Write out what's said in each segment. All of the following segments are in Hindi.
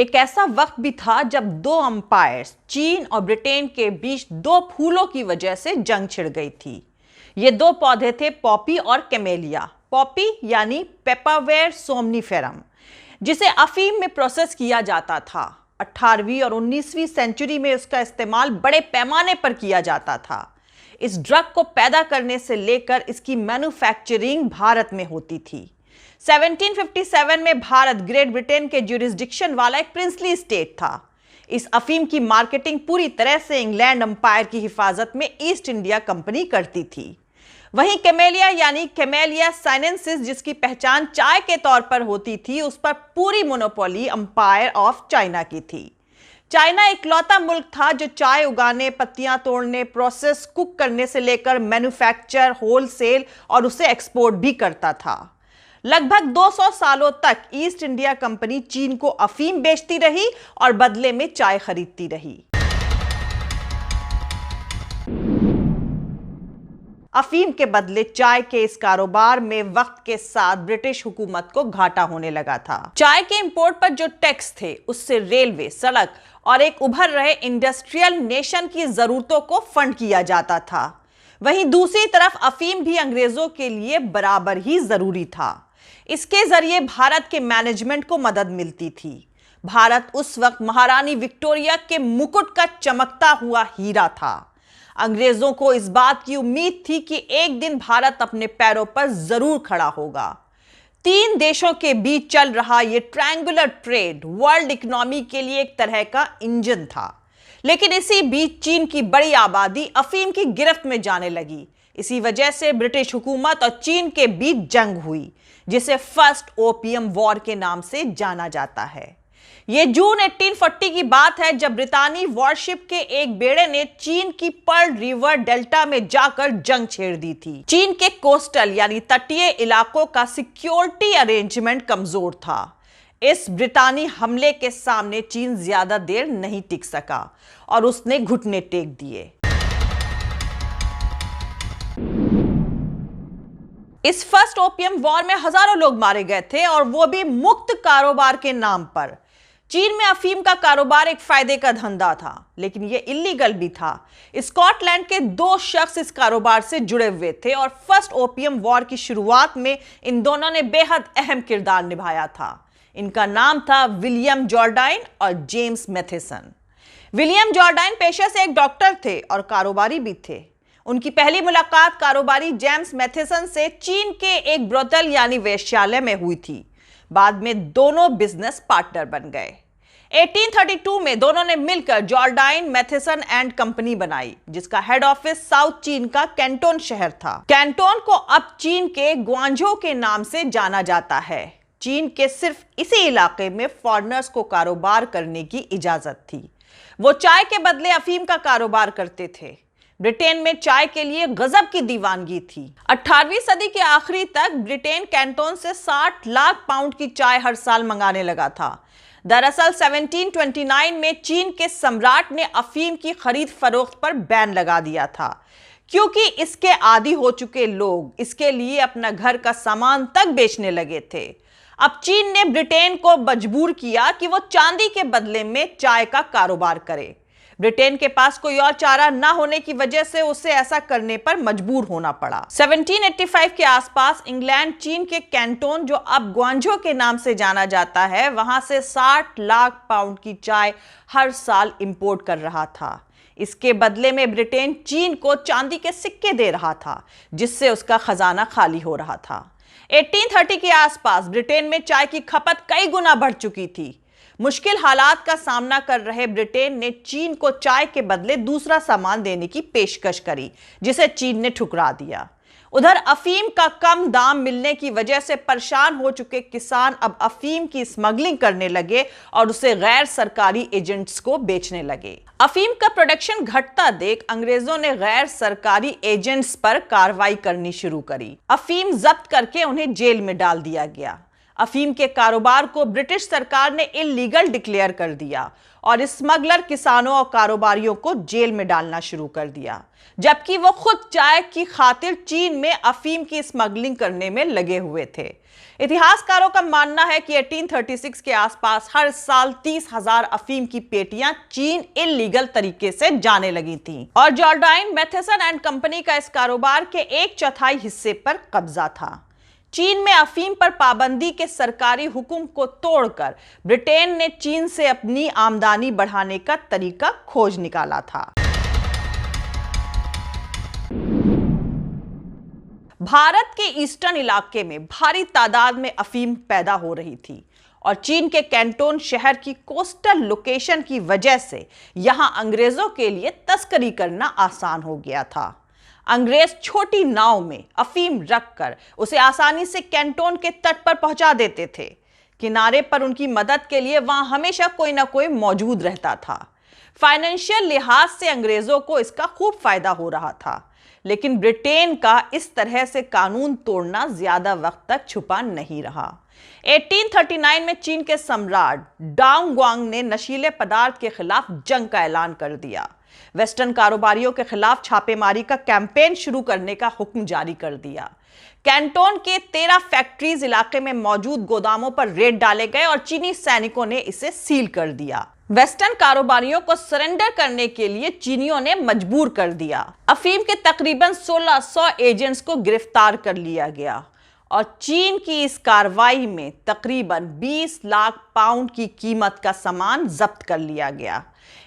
एक ऐसा वक्त भी था जब दो अंपायर्स चीन और ब्रिटेन के बीच दो फूलों की वजह से जंग छिड़ गई थी। ये दो पौधे थे पॉपी और कैमेलिया। पॉपी यानी पेपावेर सोमनीफेरम, जिसे अफीम में प्रोसेस किया जाता था। 18वीं और 19वीं सेंचुरी में उसका इस्तेमाल बड़े पैमाने पर किया जाता था। इस ड्रग को पैदा करने से लेकर इसकी मैन्युफैक्चरिंग भारत में होती थी। 1757 में भारत ग्रेट ब्रिटेन के ज्यूरिसडिक्शन वाला एक प्रिंसली स्टेट था। इस अफीम की मार्केटिंग पूरी तरह से इंग्लैंड अंपायर की हिफाजत में ईस्ट इंडिया कंपनी करती थी। वहीं कैमेलिया यानी कैमेलिया साइनेंसिस, जिसकी पहचान चाय के तौर पर होती थी, उस पर पूरी मोनोपोली अंपायर ऑफ चाइना की थी। चाइना इकलौता मुल्क था जो चाय उगाने, पत्तियां तोड़ने, प्रोसेस, कुक करने से लेकर मैन्युफैक्चर, होलसेल और उसे एक्सपोर्ट भी करता था। लगभग 200 सालों तक ईस्ट इंडिया कंपनी चीन को अफीम बेचती रही और बदले में चाय खरीदती रही। अफीम के बदले चाय के इस कारोबार में वक्त के साथ ब्रिटिश हुकूमत को घाटा होने लगा था। चाय के इंपोर्ट पर जो टैक्स थे, उससे रेलवे, सड़क और एक उभर रहे इंडस्ट्रियल नेशन की जरूरतों को फंड किया जाता था। वहीं दूसरी तरफ अफीम भी अंग्रेजों के लिए बराबर ही जरूरी था। इसके जरिए भारत के मैनेजमेंट को मदद मिलती थी। भारत उस वक्त महारानी विक्टोरिया के मुकुट का चमकता हुआ हीरा था। अंग्रेजों को इस बात की उम्मीद थी कि एक दिन भारत अपने पैरों पर जरूर खड़ा होगा। तीन देशों के बीच चल रहा यह ट्रायंगुलर ट्रेड वर्ल्ड इकोनॉमी के लिए एक तरह का इंजन था। लेकिन इसी बीच चीन की बड़ी आबादी अफीम की गिरफ्त में जाने लगी। इसी वजह से ब्रिटिश हुकूमत और चीन के बीच जंग हुई, जिसे फर्स्ट ओपियम वॉर के नाम से जाना जाता है। यह जून 1840 की बात है, जब ब्रितानी वॉरशिप के एक बेड़े ने चीन की पर्ल रिवर डेल्टा में जाकर जंग छेड़ दी थी। चीन के कोस्टल यानी तटीय इलाकों का सिक्योरिटी अरेंजमेंट कमजोर था। इस ब्रितानी हमले के सामने चीन ज्यादा देर नहीं टिक सका और उसने घुटने टेक दिए। इस फर्स्ट ओपियम वॉर में हजारों लोग मारे गए थे, और वो भी मुक्त कारोबार के नाम पर। चीन में अफीम का कारोबार एक फायदे का धंधा था, लेकिन यह इलीगल भी था। स्कॉटलैंड के दो शख्स इस कारोबार से जुड़े हुए थे और फर्स्ट ओपियम वॉर की शुरुआत में इन दोनों ने बेहद अहम किरदार निभाया था। इनका नाम था विलियम जॉर्डाइन और जेम्स मैथेसन। विलियम जॉर्डाइन पेशे से एक डॉक्टर थे और कारोबारी भी थे। उनकी पहली मुलाकात कारोबारी जेम्स मैथेसन से चीन के एक ब्रोथल यानी वेश्यालय में हुई थी। बाद में दोनों बिजनेस पार्टनर बन गए। 1832 में दोनों ने मिलकर जॉर्डाइन मैथेसन एंड कंपनी बनाई, जिसका हेड ऑफिस साउथ चीन का कैंटोन शहर था। कैंटोन को अब चीन के ग्वांझो के नाम से जाना जाता है। चीन के सिर्फ इसी इलाके में फॉरेनर्स को कारोबार करने की इजाजत थी। वो चाय के बदले अफीम का कारोबार करते थे। ब्रिटेन में चाय के लिए गजब की दीवानगी थी। 18वीं सदी के आखिरी तक ब्रिटेन कैंटोन से 60 लाख पाउंड की चाय हर साल मंगाने लगा था। दरअसल 1729 में चीन के सम्राट ने अफीम की खरीद फरोख्त पर बैन लगा दिया था, क्योंकि इसके आदी हो चुके लोग इसके लिए अपना घर का सामान तक बेचने लगे थे। अब चीन ने ब्रिटेन को मजबूर किया कि वो चांदी के बदले में चाय का कारोबार करे। ब्रिटेन के पास कोई और चारा ना होने की वजह से उसे ऐसा करने पर मजबूर होना पड़ा। 1785 के आसपास इंग्लैंड चीन के कैंटोन, जो अब ग्वांझो के नाम से जाना जाता है, वहां से 60 लाख पाउंड की चाय हर साल इंपोर्ट कर रहा था। इसके बदले में ब्रिटेन चीन को चांदी के सिक्के दे रहा था, जिससे उसका खजाना खाली हो रहा था। 1830 के आसपास ब्रिटेन में चाय की खपत कई गुना बढ़ चुकी थी। मुश्किल हालात का सामना कर रहे ब्रिटेन ने चीन को चाय के बदले दूसरा सामान देने की पेशकश करी, जिसे चीन ने ठुकरा दिया। उधर अफीम का कम दाम मिलने की वजह से परेशान हो चुके किसान अब अफीम की स्मगलिंग करने लगे और उसे गैर सरकारी एजेंट्स को बेचने लगे। अफीम का प्रोडक्शन घटता देख अंग्रेजों ने गैर सरकारी एजेंट्स पर कार्रवाई करनी शुरू करी। अफीम जब्त करके उन्हें जेल में डाल दिया गया। अफीम के कारोबार को ब्रिटिश सरकार ने इलीगल डिक्लेयर कर दिया और स्मगलर किसानों और कारोबारियों को जेल में डालना शुरू कर दिया, जबकि वो खुद चाय की खातिर चीन में अफीम की स्मगलिंग करने में लगे हुए थे। इतिहासकारों का मानना है कि 1836 के आसपास हर साल 30,000 अफीम की पेटियां चीन इल्लीगल तरीके से जाने लगी थीं और जॉर्डाइन मैथेसन एंड कंपनी का इस कारोबार के 1/4 हिस्से पर कब्जा था। चीन में अफीम पर पाबंदी के सरकारी हुक्म को तोड़कर ब्रिटेन ने चीन से अपनी आमदनी बढ़ाने का तरीका खोज निकाला था। भारत के ईस्टर्न इलाके में भारी तादाद में अफीम पैदा हो रही थी और चीन के कैंटोन शहर की कोस्टल लोकेशन की वजह से यहां अंग्रेजों के लिए तस्करी करना आसान हो गया था। अंग्रेज छोटी नाव में अफीम रखकर उसे आसानी से कैंटोन के तट पर पहुंचा देते थे। किनारे पर उनकी मदद के लिए वहां हमेशा कोई ना कोई मौजूद रहता था। फाइनेंशियल लिहाज से अंग्रेजों को इसका खूब फायदा हो रहा था, लेकिन ब्रिटेन का इस तरह से कानून तोड़ना ज्यादा वक्त तक छुपा नहीं रहा। 1839 में चीन के सम्राट डांग ग्वांग ने नशीले पदार्थ के खिलाफ जंग का ऐलान कर दिया। वेस्टर्न कारोबारियों के खिलाफ छापेमारी का कैंपेन शुरू करने का हुक्म जारी कर दिया। कैंटोन के 13 फैक्ट्रीज इलाके में मौजूद गोदामों पर रेड डाले गए और चीनी सैनिकों ने इसे सील कर दिया। वेस्टर्न कारोबारियों को सरेंडर करने के लिए चीनियों ने मजबूर कर दिया। अफीम के तकरीबन 1600 एजेंट्स को गिरफ्तार कर लिया गया और चीन की इस कार्रवाई में तकरीबन 20 लाख पाउंड की कीमत का सामान जब्त कर लिया गया।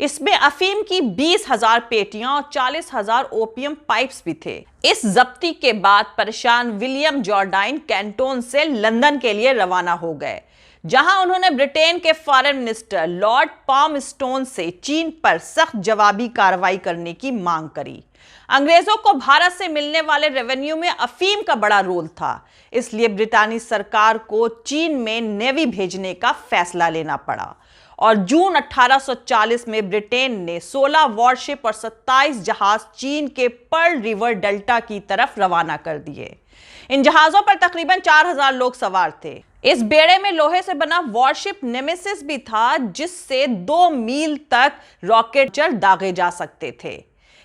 इसमें अफीम की 20,000 पेटियां और 40,000 ओपियम पाइप्स भी थे। इस जब्ती के बाद परेशान विलियम जॉर्डाइन कैंटोन से लंदन के लिए रवाना हो गए, जहां उन्होंने ब्रिटेन के फॉरेन मिनिस्टर लॉर्ड पामस्टोन से चीन पर सख्त जवाबी कार्रवाई करने की मांग करी। अंग्रेजों को भारत से मिलने वाले रेवेन्यू में अफीम का बड़ा रोल था, इसलिए ब्रिटानी सरकार को चीन में नेवी भेजने का फैसला लेना पड़ा और जून 1840 में ब्रिटेन ने 16 वॉरशिप और 27 जहाज चीन के पर्ल रिवर डेल्टा की तरफ रवाना कर दिए। इन जहाजों पर तकरीबन 4,000 लोग सवार थे। इस बेड़े में लोहे से बना वॉरशिप नेमेसिस भी था, जिससे 2 मील तक रॉकेट दागे जा सकते थे।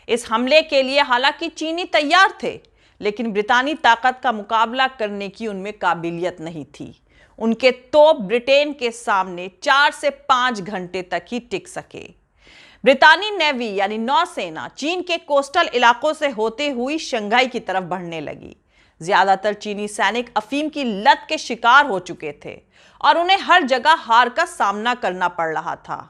इस हमले के लिए हालांकि चीनी तैयार थे, लेकिन ब्रितानी ताकत का मुकाबला करने की उनमें काबिलियत नहीं थी। उनके तोप ब्रिटेन के सामने 4 से 5 घंटे तक ही टिक सके। ब्रितानी नेवी यानी नौसेना चीन के कोस्टल इलाकों से होते हुई शंघाई की तरफ बढ़ने लगी। ज्यादातर चीनी सैनिक अफीम की लत के शिकार हो चुके थे और उन्हें हर जगह हार का सामना करना पड़ रहा था।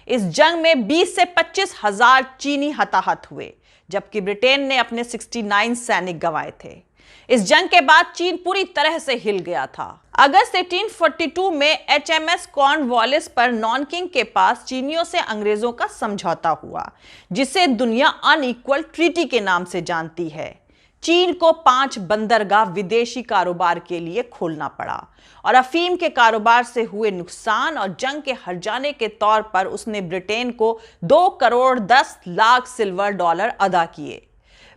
इस जंग में 20 से 25,000 चीनी हताहत हुए, जबकि ब्रिटेन ने अपने 69 सैनिक गंवाए थे। इस जंग के बाद चीन पूरी तरह से हिल गया था। अगस्त 1842 में HMS कॉर्नवालिस पर नॉनकिंग के पास चीनियों से अंग्रेजों का समझौता हुआ, जिसे दुनिया अनइक्वल ट्रीटी के नाम से जानती है। चीन को 5 बंदरगाह विदेशी कारोबार के लिए खोलना पड़ा और अफीम के कारोबार से हुए नुकसान और जंग के हार जाने के तौर पर उसने ब्रिटेन को 2 करोड़ 10 लाख सिल्वर डॉलर अदा किए।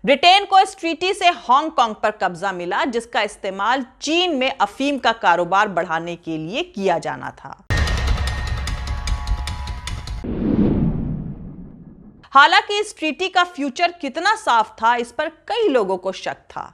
ब्रिटेन को इस ट्रीटी से हांगकांग पर कब्जा मिला, जिसका इस्तेमाल चीन में अफीम का कारोबार बढ़ाने के लिए किया जाना था। हालांकि इस ट्रीटी का फ्यूचर कितना साफ था, इस पर कई लोगों को शक था।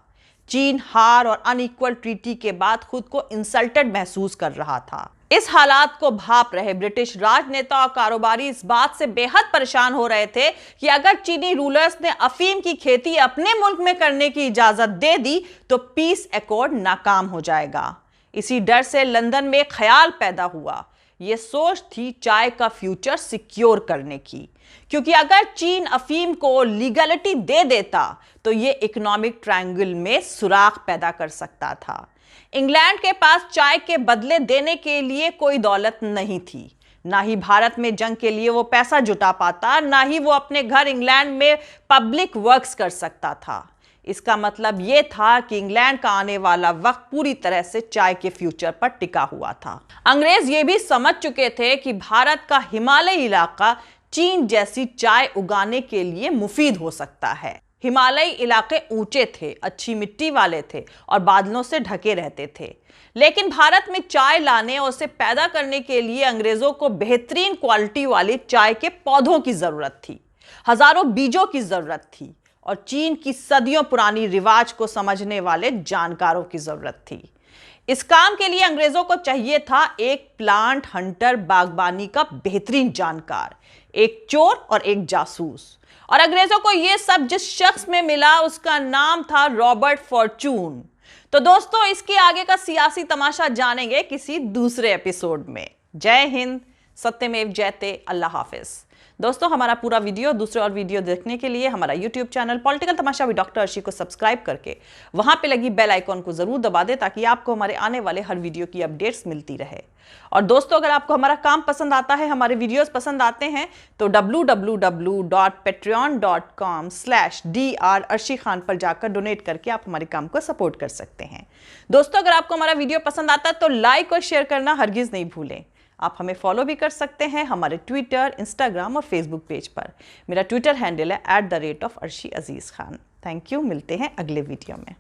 चीन हार और अनइक्वल ट्रीटी के बाद खुद को इंसल्टेड महसूस कर रहा था। इस हालात को भांप रहे ब्रिटिश राजनेता और कारोबारी इस बात से बेहद परेशान हो रहे थे कि अगर चीनी रूलर्स ने अफीम की खेती अपने मुल्क में करने की इजाजत दे दी तो पीस एकॉर्ड नाकाम हो जाएगा। इसी डर से लंदन में ख्याल पैदा हुआ। यह सोच थी चाय का फ्यूचर सिक्योर करने की, क्योंकि अगर चीन अफीम को लीगलिटी दे देता तो यह इकोनॉमिक ट्रायंगल में सुराख पैदा कर सकता था। इंग्लैंड के पास चाय के बदले देने के लिए कोई दौलत नहीं थी, ना ही भारत में जंग के लिए वो पैसा जुटा पाता, ना ही वो अपने घर इंग्लैंड में पब्लिक वर्क्स कर सकता था। इसका मतलब यह था कि इंग्लैंड का आने वाला वक्त पूरी तरह से चाय के फ्यूचर पर टिका हुआ था। अंग्रेज ये भी समझ चुके थे कि भारत का हिमालय इलाका चीन जैसी चाय उगाने के लिए मुफीद हो सकता है। हिमालयी इलाके ऊंचे थे, अच्छी मिट्टी वाले थे और बादलों से ढके रहते थे, लेकिन भारत में चाय लाने और उसे पैदा करने के लिए अंग्रेजों को बेहतरीन क्वालिटी वाली चाय के पौधों की जरूरत थी, हजारों बीजों की जरूरत थी और चीन की सदियों पुरानी रिवाज को समझने वाले जानकारों की जरूरत थी। इस काम के लिए अंग्रेजों को चाहिए था एक प्लांट हंटर, बागबानी का बेहतरीन जानकार, एक चोर और एक जासूस। और अंग्रेजों को यह सब जिस शख्स में मिला उसका नाम था रॉबर्ट फॉर्चून। तो दोस्तों, इसके आगे का सियासी तमाशा जानेंगे किसी दूसरे एपिसोड में। जय हिंद, सत्यमेव जयते, अल्लाह हाफिज। दोस्तों, हमारा पूरा वीडियो, दूसरे और वीडियो देखने के लिए हमारा YouTube channel political Tamasha with doctor Arshi को सब्सक्राइब करके वहां पे लगी बेल आइकॉन को जरूर दबा दें, ताकि आपको हमारे आने वाले हर वीडियो की अपडेट्स मिलती रहे। और दोस्तों, अगर आपको हमारा काम पसंद आता है, हमारे वीडियोस पसंद आते हैं, तो www.patreon.com/dr अर्शी खान पर जाकर डोनेट करके आप हमारे काम को सपोर्ट कर सकते हैं। दोस्तों, अगर आपको हमारा वीडियो पसंद आता है तो लाइक और शेयर करना हरगिज नहीं भूलें। आप हमें फॉलो भी कर सकते हैं हमारे ट्विटर, इंस्टाग्राम और फेसबुक पेज पर। मेरा ट्विटर हैंडल है @arshi_aziz khan। थैंक यू, मिलते हैं अगले वीडियो में।